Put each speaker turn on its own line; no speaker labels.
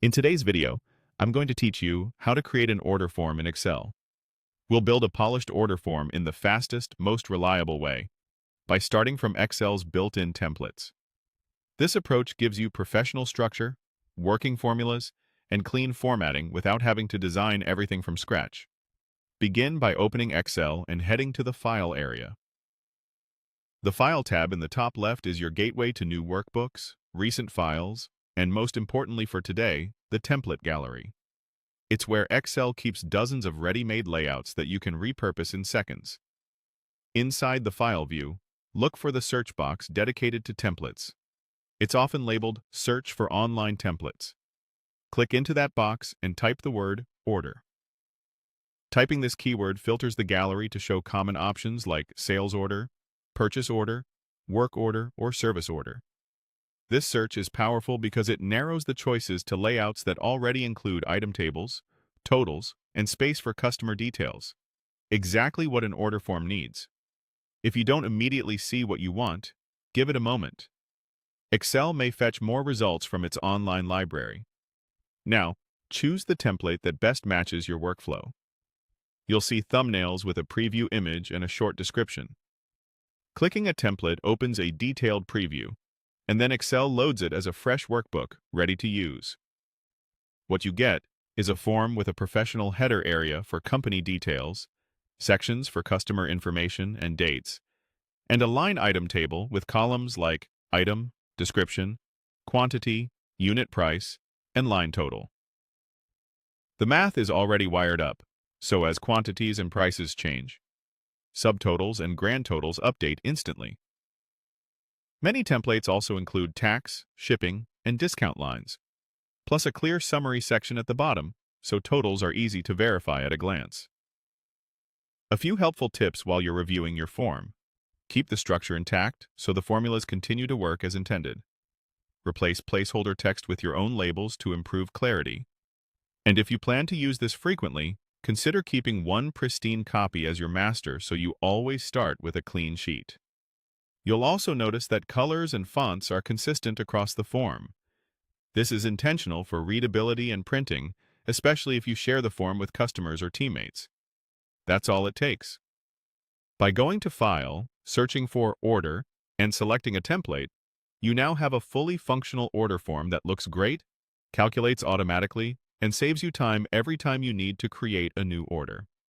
In today's video, I'm going to teach you how to create an order form in Excel. We'll build a polished order form in the fastest, most reliable way by starting from Excel's built-in templates. This approach gives you professional structure, working formulas, and clean formatting without having to design everything from scratch. Begin by opening Excel and heading to the File area. The File tab in the top left is your gateway to new workbooks, recent files, and most importantly for today, the template gallery. It's where Excel keeps dozens of ready-made layouts that you can repurpose in seconds. Inside the File view, look for the search box dedicated to templates. It's often labeled Search for Online Templates. Click into that box and type the word Order. Typing this keyword filters the gallery to show common options like Sales Order, Purchase Order, Work Order, or Service Order. This search is powerful because it narrows the choices to layouts that already include item tables, totals, and space for customer details. Exactly what an order form needs. If you don't immediately see what you want, give it a moment. Excel may fetch more results from its online library. Now, choose the template that best matches your workflow. You'll see thumbnails with a preview image and a short description. Clicking a template opens a detailed preview, and then Excel loads it as a fresh workbook ready to use. What you get is a form with a professional header area for company details, sections for customer information and dates, and a line item table with columns like item, description, quantity, unit price, and line total. The math is already wired up, so as quantities and prices change, subtotals and grand totals update instantly. Many templates also include tax, shipping, and discount lines, plus a clear summary section at the bottom, so totals are easy to verify at a glance. A few helpful tips while you're reviewing your form. Keep the structure intact so the formulas continue to work as intended. Replace placeholder text with your own labels to improve clarity. And if you plan to use this frequently, consider keeping one pristine copy as your master so you always start with a clean sheet. You'll also notice that colors and fonts are consistent across the form. This is intentional for readability and printing, especially if you share the form with customers or teammates. That's all it takes. By going to File, searching for Order, and selecting a template, you now have a fully functional order form that looks great, calculates automatically, and saves you time every time you need to create a new order.